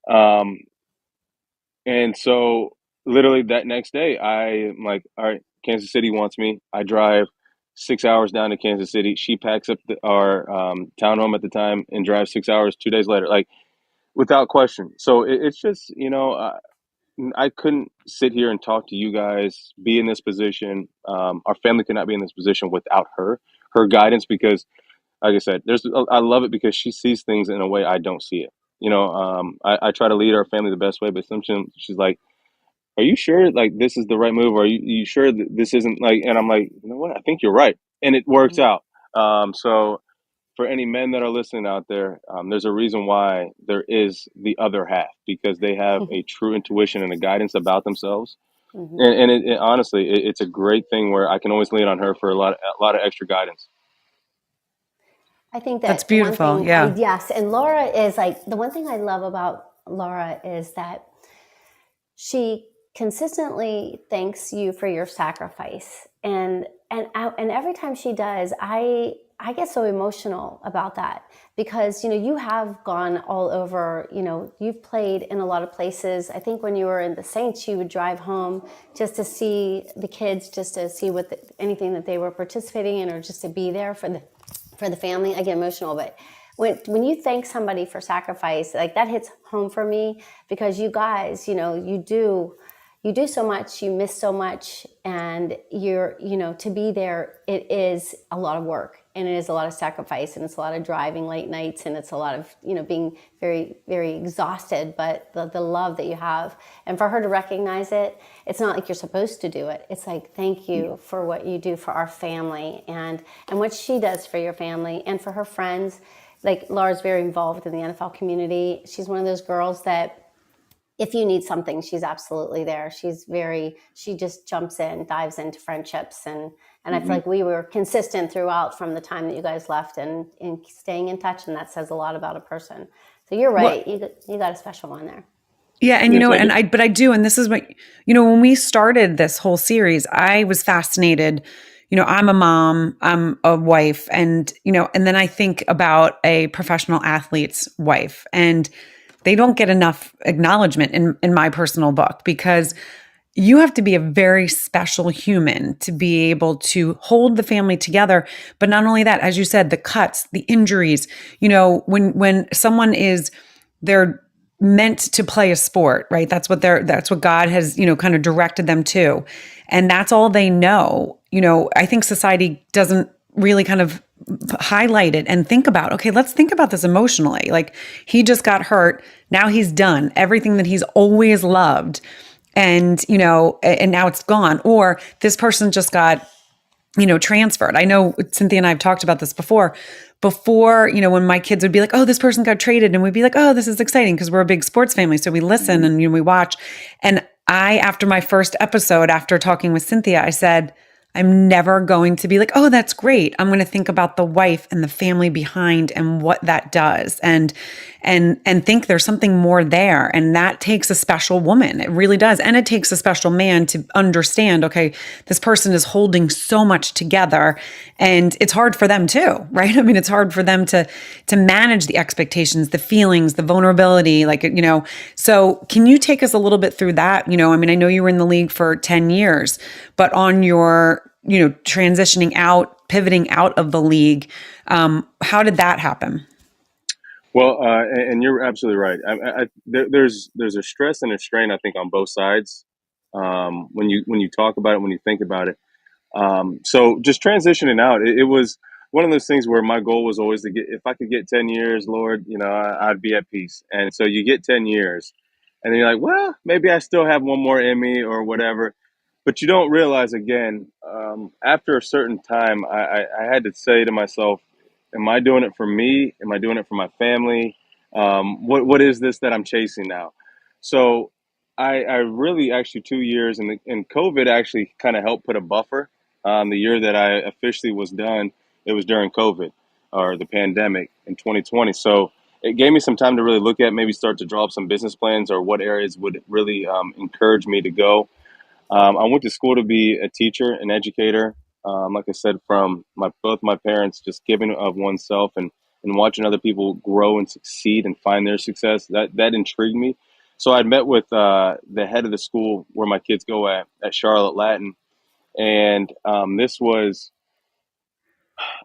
um, and so literally that next day, I'm like, all right, Kansas City wants me. I drive 6 hours down to Kansas City. She packs up our townhome at the time and drives 6 hours 2 days later, like without question. So it's just, I couldn't sit here and talk to you guys, be in this position. Our family could not be in this position without her guidance, because, like I said, I love it because she sees things in a way I don't see it. I try to lead our family the best way, but sometimes she's like, are you sure like this is the right move? Or are you sure that this isn't like, and I'm like, you know what? I think you're right. And it works Mhm. out. So for any men that are listening out there, there's a reason why there is the other half, because they have a true intuition and a guidance about themselves. Mhm. And honestly, it's a great thing where I can always lean on her for a lot of extra guidance. I think That's that the one beautiful. thing I, Yeah. yes, and Laura is like, the one thing I love about Laura is that she consistently thanks you for your sacrifice, and every time she does, I get so emotional about that, because you have gone all over. You've played in a lot of places. I think when you were in the Saints, you would drive home just to see the kids, just to see anything that they were participating in, or just to be there for the family. I get emotional, but when you thank somebody for sacrifice, like, that hits home for me, because you guys, you do so much, you miss so much, and to be there, it is a lot of work, and it is a lot of sacrifice, and it's a lot of driving late nights, and it's a lot of being very, very exhausted. But the love that you have, and for her to recognize it, it's not like you're supposed to do it. It's like, thank you for what you do for our family, and what she does for your family and for her friends. Like, Laura's very involved in the NFL community. She's one of those girls that, if you need something, she's absolutely there. She just jumps in, dives into friendships. And I feel Hmm. like we were consistent throughout, from the time that you guys left, and in staying in touch. And that says a lot about a person. So you're Well, right. You got a special one there. yeah, and Yes, I do. but I do, and this is what, when we started this whole series, I was fascinated. I'm a mom, I'm a wife, and and then I think about a professional athlete's wife, and they don't get enough acknowledgement in my personal book, because you have to be a very special human to be able to hold the family together. But not only that, as you said, the cuts, the injuries, when someone they're meant to play a sport, right? That's what God has, kind of directed them to. And that's all they know. I think society doesn't really kind of highlight it and think about, okay, let's think about this emotionally. Like, he just got hurt. Now he's done everything that he's always loved. And, and now it's gone. Or this person just got, transferred. I know Cynthia and I have talked about this before, when my kids would be like, oh, this person got traded. And we'd be like, oh, this is exciting, because we're a big sports family. So we listen and, we watch. And after my first episode, after talking with Cynthia, I said, I'm never going to be like, oh, that's great. I'm going to think about the wife and the family behind and what that does, and think there's something more there. And that takes a special woman. It really does. And it takes a special man to understand, okay, this person is holding so much together, and it's hard for them too, right? I mean, it's hard for them to manage the expectations, the feelings, the vulnerability, like, so can you take us a little bit through that? I mean, I know you were in the league for 10 years, but on your, transitioning out, pivoting out of the league, how did that happen? Well, and you're absolutely right. There's a stress and a strain, I think, on both sides, when you talk about it, when you think about it. So just transitioning out, it was one of those things where my goal was always to get, if I could get 10 years, Lord, I'd be at peace. And so you get 10 years, and then you're like, well, maybe I still have one more in me or whatever. But you don't realize, again, after a certain time, I had to say to myself, am I doing it for me? Am I doing it for my family? What is this that I'm chasing now? So I really, actually, 2 years, and COVID actually kind of helped put a buffer. The year that I officially was done, it was during COVID, or the pandemic in 2020. So it gave me some time to really look at, maybe start to draw up some business plans, or what areas would really encourage me to go. I went to school to be a teacher, an educator. Like I said, from both my parents, just giving of oneself, and watching other people grow and succeed and find their success. That intrigued me. So I'd met with the head of the school where my kids go at Charlotte Latin, and this was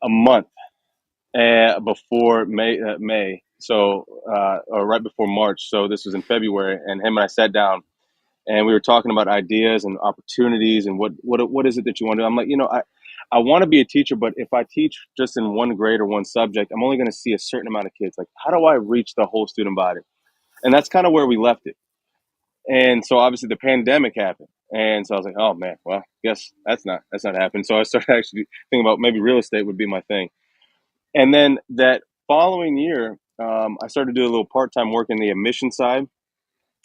a month before May, so or right before March. So this was in February, and him and I sat down, and we were talking about ideas and opportunities and what is it that you want to do. I'm like, I want to be a teacher, but if I teach just in one grade or one subject, I'm only going to see a certain amount of kids. Like, how do I reach the whole student body? And that's kind of where we left it. And so obviously the pandemic happened. And so I was like, oh man, well, guess that's not happening. So I started actually thinking about maybe real estate would be my thing. And then that following year, I started to do a little part-time work in the admission side,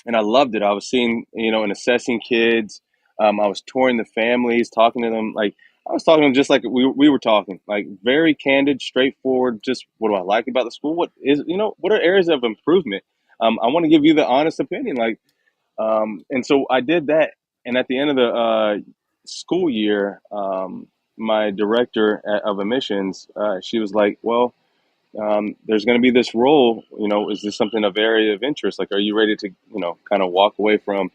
and I loved it. I was seeing, and assessing kids. I was touring the families, talking to them. Like, I was talking to them just like we were talking, like very candid, straightforward. Just, what do I like about the school? What are areas of improvement? I want to give you the honest opinion. Like, and so I did that. And at the end of the school year, my director of admissions, she was like, well, there's going to be this role, is this something of area of interest? Like, are you ready to, kind of walk away from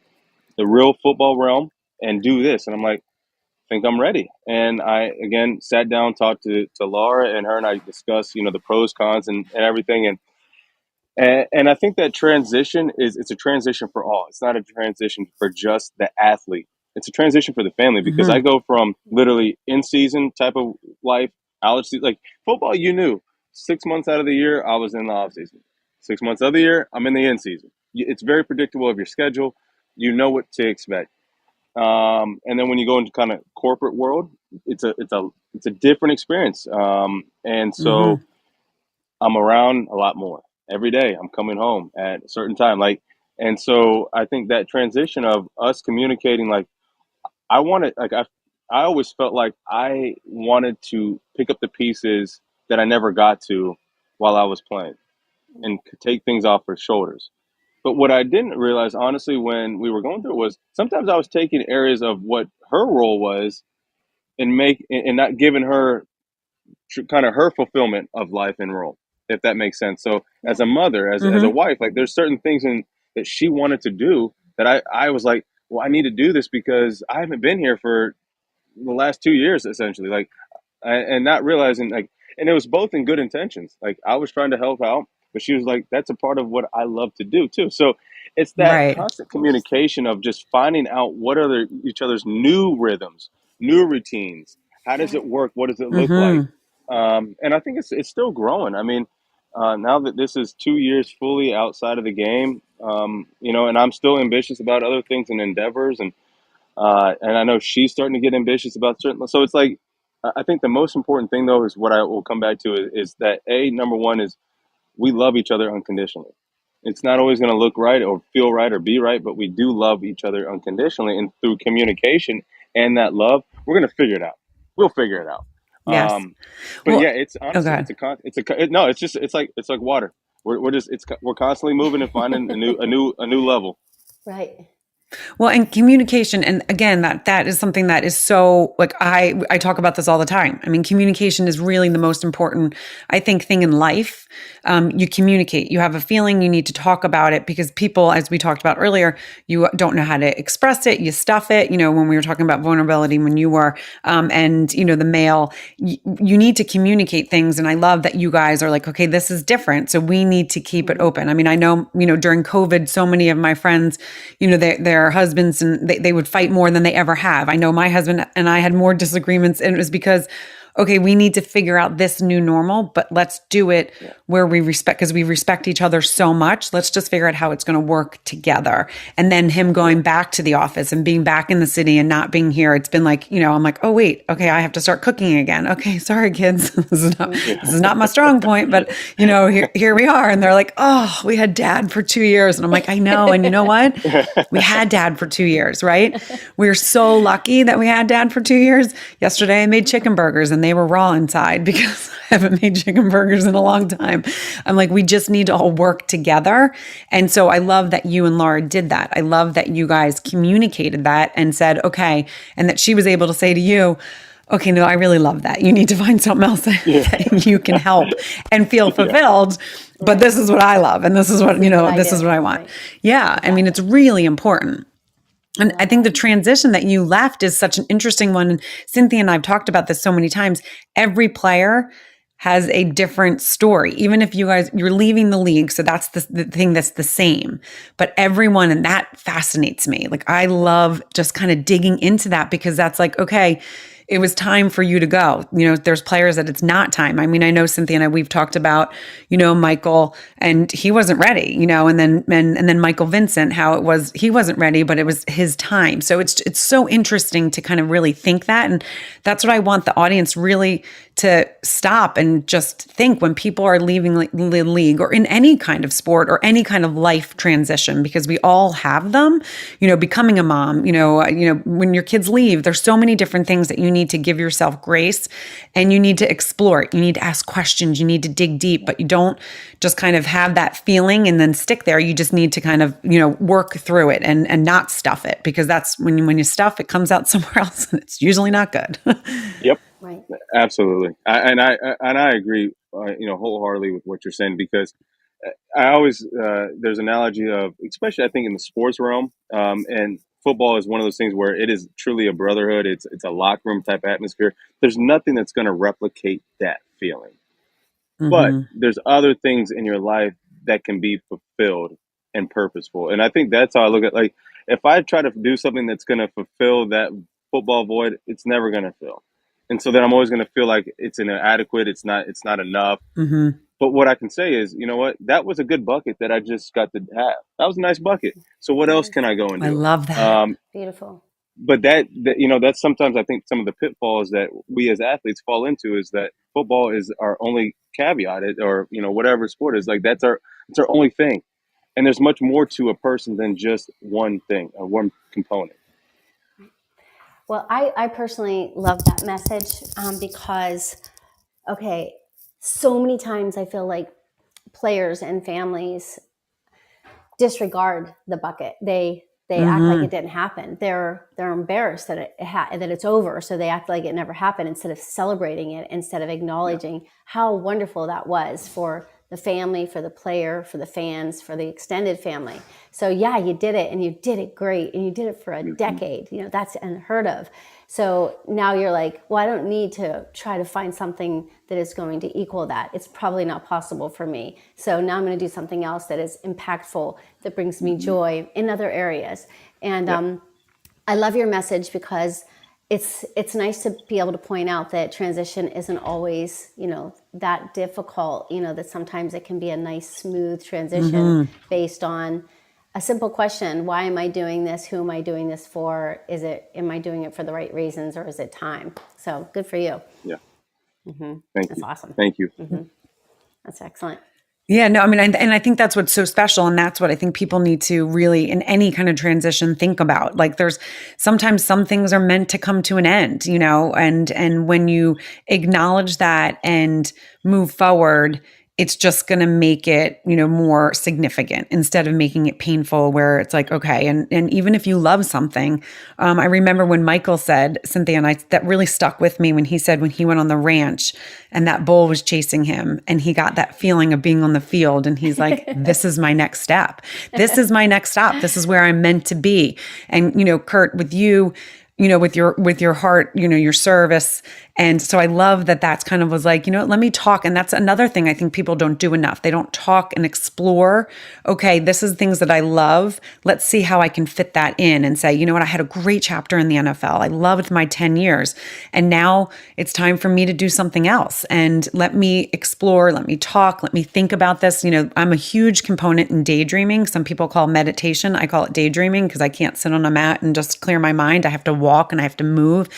the real football realm and do this? And I'm like, I think I'm ready. And I, again, sat down, talked to Laura, and her and I discussed, the pros, cons, and everything. And I think that transition it's a transition for all. It's not a transition for just the athlete. It's a transition for the family, because I go from literally in season type of life, out of season, like football. 6 months out of the year, I was in the off season. 6 months of the year, I'm in the in season. It's very predictable of your schedule. You know what to expect. And then when you go into kind of corporate world, it's a different experience. And so I'm around a lot more every day. I'm coming home at a certain time. And so I think that transition of us communicating, like, I always felt like I wanted to pick up the pieces that I never got to while I was playing and take things off her shoulders. But what I didn't realize, honestly, when we were going through it, was sometimes I was taking areas of what her role was and not giving her kind of her fulfillment of life and role, if that makes sense. So as a mother, as a wife, like, there's certain things that she wanted to do that I was like, well, I need to do this because I haven't been here for the last 2 years, essentially. Like, and not realizing, like, and it was both in good intentions. Like, I was trying to help out, but she was like, that's a part of what I love to do too. So it's that Right. constant communication of just finding out what are each other's new rhythms, new routines. How does it work? What does it look like? And I think it's still growing. I mean, now that this is 2 years fully outside of the game, and I'm still ambitious about other things and endeavors, and I know she's starting to get ambitious about certain. So it's like, I think the most important thing, though, is what I will come back to is that number one is we love each other unconditionally. It's not always going to look right or feel right or be right, but we do love each other unconditionally, and through communication and that love, we're going to figure it out. We'll figure it out. Yes. But Well, yeah, it's oh honestly, God. no, it's like water. We're just, we're constantly moving and finding a new level. Right. Well, and communication, and again, that is something that is so, like, I talk about this all the time. I mean, communication is really the most important, I think, thing in life. You communicate. You have a feeling, you need to talk about it, because people, as we talked about earlier, you don't know how to express it. You stuff it. When we were talking about vulnerability, when you were, and the male, you need to communicate things. And I love that you guys are like, okay, this is different, so we need to keep it open. I mean, I know, during COVID, so many of my friends, their husbands, and they would fight more than they ever have. I know my husband and I had more disagreements, and it was because, okay, we need to figure out this new normal, but let's do it where we respect, because we respect each other so much. Let's just figure out how it's going to work together. And then him going back to the office and being back in the city and not being here, it's been like, I'm like, oh wait, okay, I have to start cooking again. Okay, sorry kids, this is not my strong point, but here we are. And they're like, oh, we had dad for 2 years. And I'm like, I know. And you know what? We had dad for 2 years, right? We're so lucky that we had dad for 2 years. Yesterday I made chicken burgers, and they were raw inside because I haven't made chicken burgers in a long time. I'm like, we just need to all work together. And so I love that you and Laura did that. I love that you guys communicated that and said, okay, and that she was able to say to you, okay, no, I really love that. You need to find something else Yeah. that you can help and feel Yeah. fulfilled. But Right. this is what I love. And this is what, This is what I this is do. what I want. Right. Yeah. I mean, it's Exactly. really important. I And I love think the that. transition that you left is such an interesting one. And Cynthia and I have talked about this so many times. Every player has a different story, even if you're leaving the league. So that's the thing that's the same, but everyone, and that fascinates me. Like, I love just kind of digging into that, because that's like, okay, it was time for you to go. There's players that it's not time. I mean, I know Cynthia and I, we've talked about, Michael, and he wasn't ready, and then Michael Vincent, how it was, he wasn't ready, but it was his time. So it's so interesting to kind of really think that. And that's what I want the audience really to stop and just think when people are leaving the league, or in any kind of sport or any kind of life transition, because we all have them, becoming a mom, when your kids leave, there's so many different things that you need to give yourself grace, and you need to explore it. You need to ask questions, you need to dig deep, but you don't just kind of have that feeling and then stick there. You just need to kind of, work through it and not stuff it, because that's when you stuff, it comes out somewhere else, and it's usually not good. Yep. Right. Absolutely. I agree, wholeheartedly with what you're saying, because I always, there's an analogy of, especially I think in the sports realm, and football is one of those things where it is truly a brotherhood. It's a locker room type atmosphere. There's nothing that's going to replicate that feeling. But Hmm. there's other things in your life that can be fulfilled and purposeful. And I think that's how I look at, like, if I try to do something that's going to fulfill that football void, it's never going to fill. And so then I'm always going to feel like it's inadequate. It's not enough. Hmm. But what I can say is, you know what? That was a good bucket that I just got to have. That was a nice bucket. So what else can Nice. I go and I do? love that. Beautiful. But that's sometimes I think some of the pitfalls that we as athletes fall into is that football is our only caveat, or whatever sport is, like, it's our only thing, and there's much more to a person than just one thing or one component. Well, I personally love that message, because, okay, so many times I feel like players and families disregard the bucket. They act like it Hmm. didn't happen. They're embarrassed that that it's over, so they act like it never happened, instead of celebrating it, instead of Yeah. acknowledging how wonderful that was for the family, for the player, for the fans, for the extended family. So yeah, you did it, and you did it great, and you did it for a Mhm. decade. That's unheard of. So now you're like, well, I don't need to try to find something that is going to equal that. It's probably not possible for me. So now I'm going to do something else that is impactful, that brings me Mhm. joy in other areas. And Yeah. I love your message, because it's nice to be able to point out that transition isn't always, that difficult, that sometimes it can be a nice, smooth transition Hmm. based on a simple question. Why am I doing this? Who am I doing this for? Am I doing it for the right reasons, or is it time? So good for you. Yeah. Thank That's you. awesome. Thank you. That's excellent. Yeah, no, I mean, and I think that's what's so special. And that's what I think people need to really, in any kind of transition, think about. Like, there's sometimes some things are meant to come to an end, and when you acknowledge that and move forward, it's just going to make it, more significant, instead of making it painful, where it's like, okay. And even if you love something, I remember when Michael said, Cynthia and I, that really stuck with me, when he said, when he went on the ranch and that bull was chasing him, and he got that feeling of being on the field, and he's like, this is my next step. This is my next stop. This is where I'm meant to be. And, Kurt, with you, with your heart, your service. And so I love that that's kind of was like, let me talk. And that's another thing I think people don't do enough. They don't talk and explore. Okay, this is things that I love. Let's see how I can fit that in, and say, you know what, I had a great chapter in the NFL. I loved my 10 years. And now it's time for me to do something else. And let me explore, let me talk, let me think about this. I'm a huge component in daydreaming. Some people call meditation. I call it daydreaming, because I can't sit on a mat and just clear my mind. I have to walk and I have to move.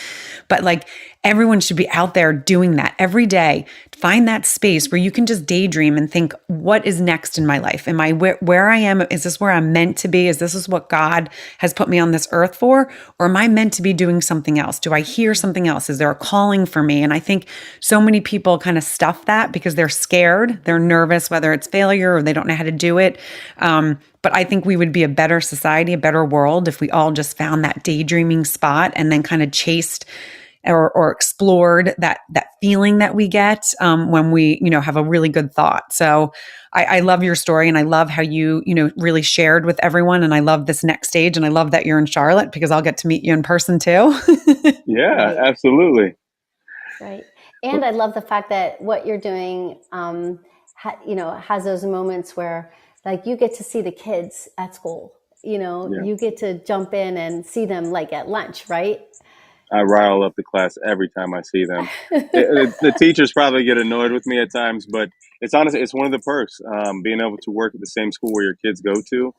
But like, everyone should be out there doing that every day. Find that space where you can just daydream and think, what is next in my life? Am I where I am? Is this where I'm meant to be? Is this what God has put me on this earth for? Or am I meant to be doing something else? Do I hear something else? Is there a calling for me? And I think so many people kind of stuff that because they're scared, they're nervous, whether it's failure or they don't know how to do it. But I think we would be a better society, a better world, if we all just found that daydreaming spot and then kind of chased or explored that feeling that we get when we, have a really good thought. So I love your story, and I love how you, really shared with everyone. And I love this next stage, and I love that you're in Charlotte because I'll get to meet you in person too. Yeah, Right. absolutely. Right. And I love the fact that what you're doing, has those moments where like you get to see the kids at school, Yeah. you get to jump in and see them like at lunch, right? I rile up the class every time I see them. The teachers probably get annoyed with me at times, but it's honestly, it's one of the perks, being able to work at the same school where your kids go to.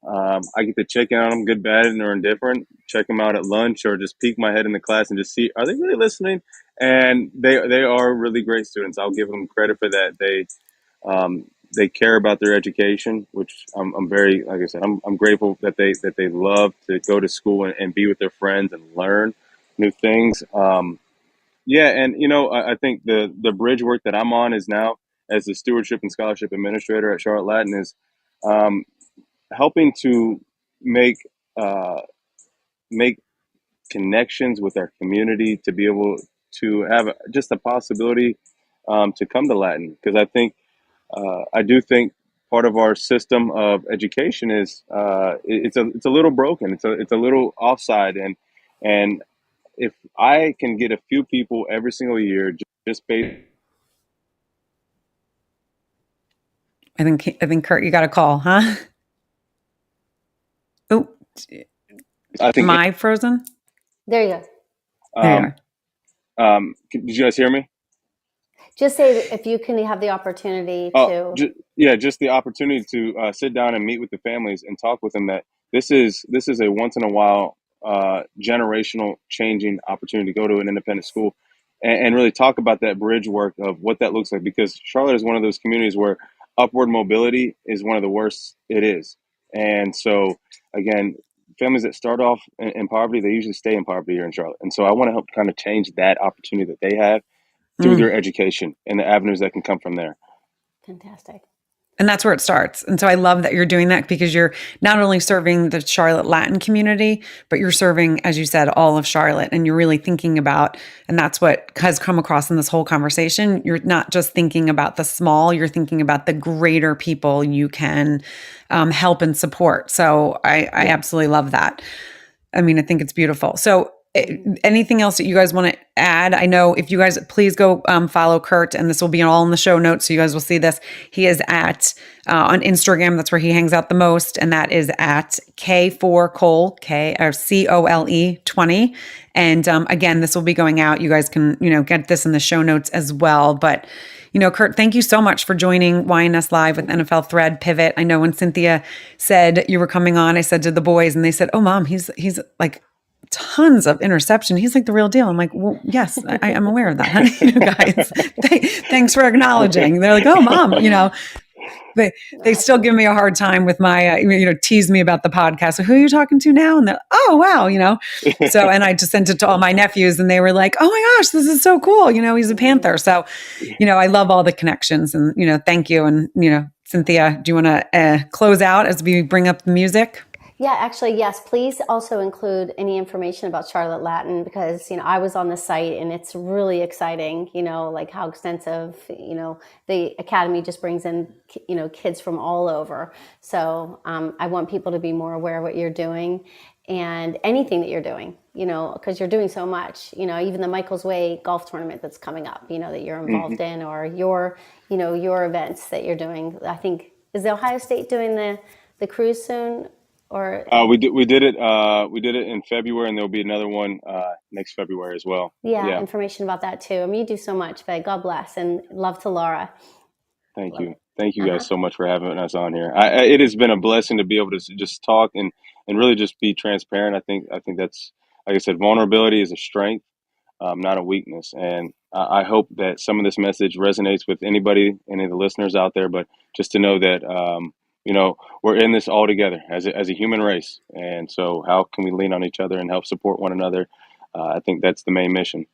I get to check in on them, good, bad, and or indifferent. Check them out at lunch, or just peek my head in the class and just see, are they really listening? And they are really great students. I'll give them credit for that. They care about their education, which I'm very, like I said, I'm grateful that they love to go to school and be with their friends and learn new things. Yeah, and I think the bridge work that I'm on is now as the stewardship and scholarship administrator at Charlotte Latin is um, helping to make uh, make connections with our community to be able to have just a possibility to come to Latin, because I do think part of our system of education is it's a little broken. It's a little offside, and if I can get a few people every single year just based, I think Kurt, you got a call, huh? Oh, I am think. I frozen? There you go. There you Um, are. did you guys hear me? Just say that if you can have the opportunity to. Yeah, just the opportunity to sit down and meet with the families and talk with them. That this is a once in a while generational changing opportunity to go to an independent school and really talk about that bridge work of what that looks like. Because Charlotte is one of those communities where upward mobility is one of the worst it is, and so again, families that start off in poverty, they usually stay in poverty here in Charlotte. And so I want to help kind of change that opportunity that they have through Mm. their education and the avenues that can come from there. Fantastic. And that's where it starts. And so I love that you're doing that because you're not only serving the Charlotte Latin community, but you're serving, as you said, all of Charlotte. And you're really thinking about, and that's what has come across in this whole conversation. You're not just thinking about the small, you're thinking about the greater people you can help and support. So I absolutely love that. I mean, I think it's beautiful. So anything else that you guys want to add? I know if you guys please go follow Kurt, and this will be all in the show notes, so you guys will see this. He is at on Instagram. That's where he hangs out the most, and that is at K4Cole Cole 20. And again, this will be going out. You guys can get this in the show notes as well. But Kurt, thank you so much for joining YNS Live with NFL Thread Pivot. I know when Cynthia said you were coming on, I said to the boys, and they said, "Oh, Mom, he's like." Tons of interception. He's like the real deal. I'm like, well, yes, I'm aware of that. Guys, thanks for acknowledging. They're like, oh, Mom, they still give me a hard time with my, tease me about the podcast. So who are you talking to now? And they're, oh, wow, So, and I just sent it to all my nephews, and they were like, oh my gosh, this is so cool. He's a Panther. So, I love all the connections, and, thank you. And, Cynthia, do you want to close out as we bring up the music? Yeah, actually, yes. Please also include any information about Charlotte Latin, because, I was on the site and it's really exciting, like how extensive, the Academy just brings in, kids from all over. So I want people to be more aware of what you're doing and anything that you're doing, because you're doing so much, even the Michael's Way golf tournament that's coming up, that you're involved in, or your events that you're doing. I think, is the Ohio State doing the cruise soon? Or we did it in February, and there'll be another one next February as well. yeah, information about that too. I mean, you do so much, but God bless, and love to Laura. Thank Love you. it. Thank you guys so much for having us on here. It has been a blessing to be able to just talk and really just be transparent. I think that's, like I said, vulnerability is a strength, not a weakness. And I hope that some of this message resonates with any of the listeners out there. But just to know that we're in this all together as a human race. And so, how can we lean on each other and help support one another? I think that's the main mission.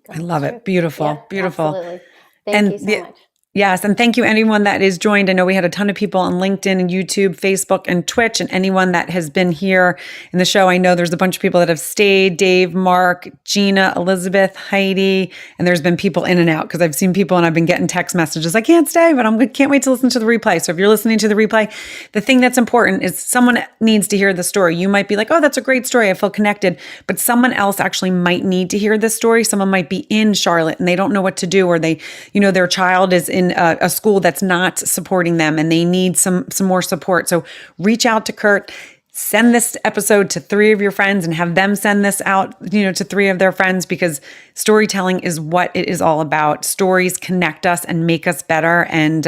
I love it. Beautiful, Yeah, beautiful. absolutely. Thank you so much. Yes, and thank you anyone that is joined. I know we had a ton of people on LinkedIn and YouTube, Facebook, and Twitch, and anyone that has been here in the show. I know there's a bunch of people that have stayed: Dave, Mark, Gina, Elizabeth, Heidi, and there's been people in and out because I've seen people and I've been getting text messages. I can't stay, but can't wait to listen to the replay. So if you're listening to the replay, the thing that's important is someone needs to hear the story. You might be like, oh, that's a great story, I feel connected, but someone else actually might need to hear this story. Someone might be in Charlotte and they don't know what to do, or they, their child is in a school that's not supporting them and they need some more support. So reach out to Kurt, send this episode to 3 of your friends and have them send this out, to 3 of their friends, because storytelling is what it is all about. Stories connect us and make us better. And,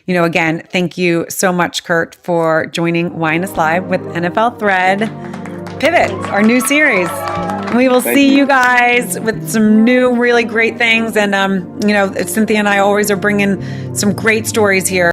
again, thank you so much, Kurt, for joining YNS Live with NFL Thread Pivot, our new series. We will see you guys with some new, really great things. And, Cynthia and I always are bringing some great stories here.